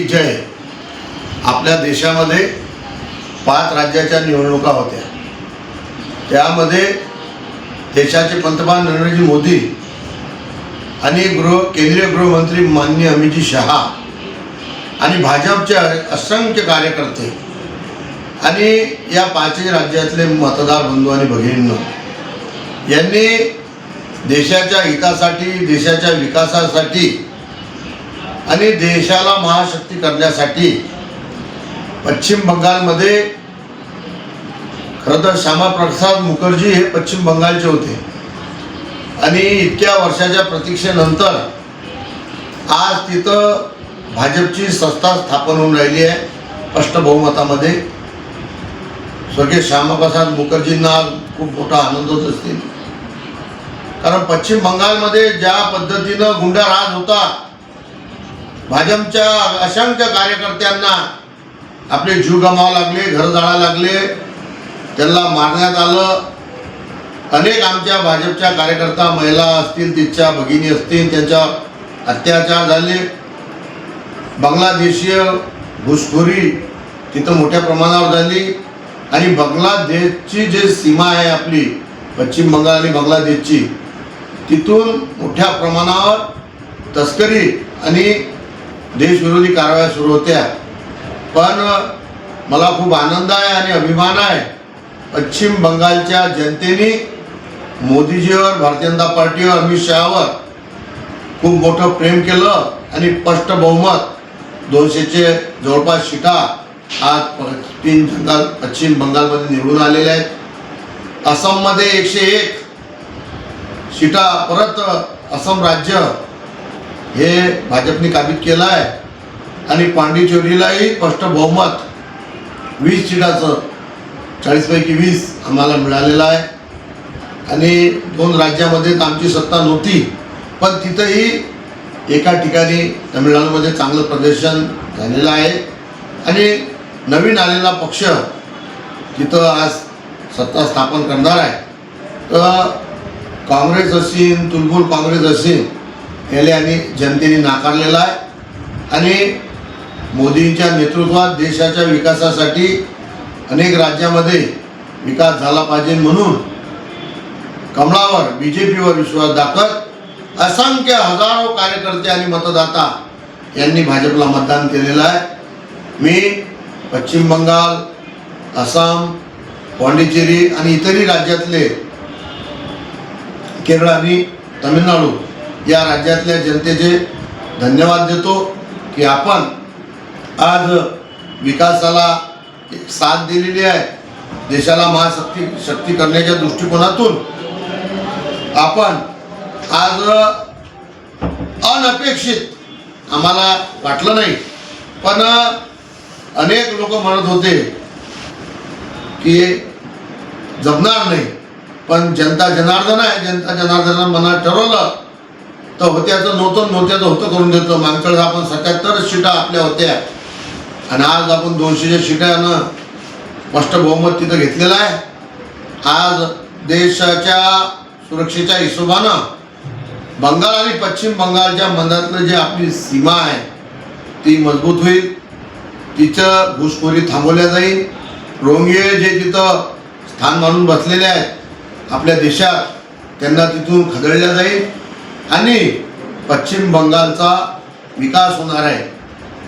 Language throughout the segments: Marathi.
जय. आपल्या देशामध्ये 5 राज्याच्या निवडणुका होत्या. त्यामध्ये देशाचे पंतप्रधान नरेंद्र मोदी आणि केंद्रीय गृहमंत्री माननीय अमित शहा आणि भाजपचे असंख्य कार्यकर्ते आणि या 5 राज्यातले मतदार बंधू आणि भगिनींनो यांनी देशाच्या हितासाठी, देशाच्या विकासासाठी आणि देशाला महाशक्ती करण्यासाठी पश्चिम बंगालमध्ये खरं तर श्यामाप्रसाद मुखर्जी हे पश्चिम बंगालचे होते आणि इतक्या वर्षाच्या प्रतीक्षेनंतर आज तिथं भाजपची संस्था स्थापन होऊन राहिली आहे. स्पष्ट बहुमतामध्ये स्वर्गीय श्यामाप्रसाद मुखर्जींना खूप मोठा आनंद होत असतील. कारण पश्चिम बंगालमध्ये ज्या पद्धतीनं गुंडाराज होता, भाजपच्या असंख्य कार्यकर्त्यांना आपले जीव गमावे लागले, घर जाळावे लागले, त्यांना मारण्यात आलं. अनेक आमच्या भाजपच्या कार्यकर्ता, महिला असतील, तिच्या भगिनी असतील, त्यांच्यावर अत्याचार झाले. बांगलादेशीय घुसखोरी तिथं मोठ्या प्रमाणावर झाली आणि बांगलादेशची जी सीमा आहे आपली पश्चिम बंगाल आणि बांगलादेशची, तिथून मोठ्या प्रमाणावर तस्करी आणि देशविरोधी कारवाया सुरू होत्या. पण मला खूप आनंद आहे आणि अभिमान आहे, पश्चिम बंगालच्या जनतेने मोदीजीवर, भारतीय जनता पार्टीवर, अमित शहावर खूप मोठं प्रेम केलं आणि स्पष्ट बहुमत 200चे जवळपास सीटा आज पश्चिम बंगालमध्ये निवडून आलेल्या आहेत. आसाममध्ये 101 सीटा परत आसाम राज्य हे भाजपने काबीज केलं आहे आणि पांडिचेरीलाही स्पष्ट बहुमत 20 सीटाचं 40 पैकी 20 आम्हाला मिळालेलं आहे. आणि 2 राज्यामध्ये आमची सत्ता नव्हती, पण तिथंही एका ठिकाणी तमिळनाडूमध्ये चांगलं प्रदर्शन झालेलं आहे आणि नवीन आलेला पक्ष तिथं आज सत्ता स्थापन करणार आहे. तर काँग्रेस असेल, तुलबुल काँग्रेस असेल, याला आणि जनतेने नाकारलेला आहे आणि मोदींच्या नेतृत्वात देशाच्या विकासासाठी अनेक राज्यामध्ये विकास झाला पाहिजे म्हणून कमळावर, BJPवर विश्वास दाखवत असंख्य हजारो कार्यकर्ते आणि मतदाता यांनी भाजपला मतदान केलेलं आहे. मी पश्चिम बंगाल, आसाम, पांडिचेरी आणि इतरही राज्यातले, केरळ आणि तमिळनाडू या राज्यातल्या जनतेचे धन्यवाद देतो की आपण आज विकासाला एक साथ दिलेली आहे. देशाला महाशक्ती करण्याच्या दृष्टिकोनातून आपण आज अनपेक्षित आम्हाला वाटलं नाही, पण अनेक लोक म्हणत होते की जमणार नाही, पण जनता जनार्दन आहे, जनता जनार्दनानं मनात ठरवलं तर होत्याचं नव्हतं, नव्हत्याचं होतं करून देतो. मागच्या वेळेस आपण 77 सीटा आपल्या होत्या आणि आज आपण 200च्या सीटानं स्पष्ट बहुमत तिथं घेतलेलं आहे. आज देशाच्या सुरक्षेच्या हिशोबानं बंगाल आणि पश्चिम बंगालच्या मधातलं जे आपली सीमा आहे ती मजबूत होईल, तिचं घुसखोरी थांबवल्या जाईल. रोहिंगे जे तिथं स्थान मानून बसलेले आहेत आपल्या देशात, त्यांना तिथून खदेडल्या जाईल आणि पश्चिम बंगालचा विकास होणार आहे.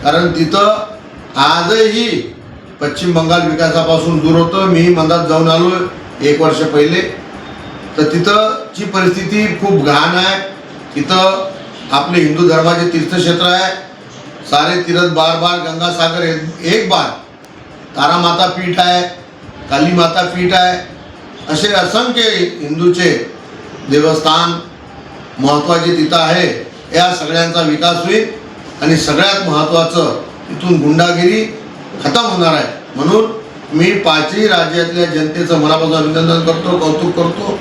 कारण तिथं आजही पश्चिम बंगाल विकासापासून दूर होतं. मी मधात जाऊन आलो 1 वर्ष पहिले, तर तिथंची परिस्थिती खूप घाण आहे. तिथं आपले हिंदू धर्माचे तीर्थक्षेत्र आहे, सारे तीर्थ बार बार, गंगासागर एक बार, तारामाता पीठ आहे, कालीमाता पीठ आहे, असे असंख्य हिंदूचे देवस्थान महत्त्वाचे तिथं आहे. या सगळ्यांचा विकास होईल आणि सगळ्यात महत्त्वाचं इथून गुंडागिरी खतम होणार आहे. म्हणून मी 5ही राज्यातल्या जनतेचं मनापासून अभिनंदन करतो, कौतुक करतो.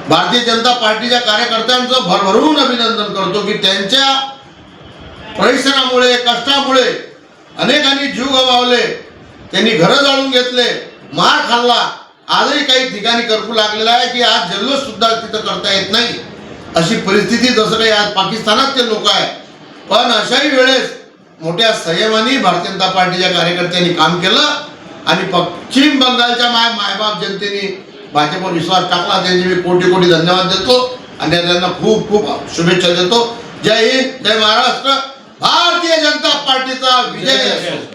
भारतीय जनता पार्टीच्या कार्यकर्त्यांचं भरभरून अभिनंदन करतो की त्यांच्या परिश्रमामुळे, कष्टामुळे अनेकांनी जीव गमावले, त्यांनी घरं जाळून घेतले, मार खाल्ला. आजही काही ठिकाणी कर्फ्यू लागलेला आहे की आज जल्लोष सुद्धा तिथं करता येत नाही, अशी परिस्थिती जसं काही आज पाकिस्तानात ते लोक आहे. पण अशाही वेळेस मोठ्या संयमाने भारतीय जनता पार्टीच्या कार्यकर्त्यांनी काम केलं आणि पश्चिम बंगालच्या मायबाप जनतेने भाजपवर विश्वास टाकला. त्यांचे मी कोटी कोटी धन्यवाद देतो आणि त्यांना खूप खूप शुभेच्छा देतो. जय हिंद, जय महाराष्ट्र. भारतीय जनता पार्टीचा विजय असो.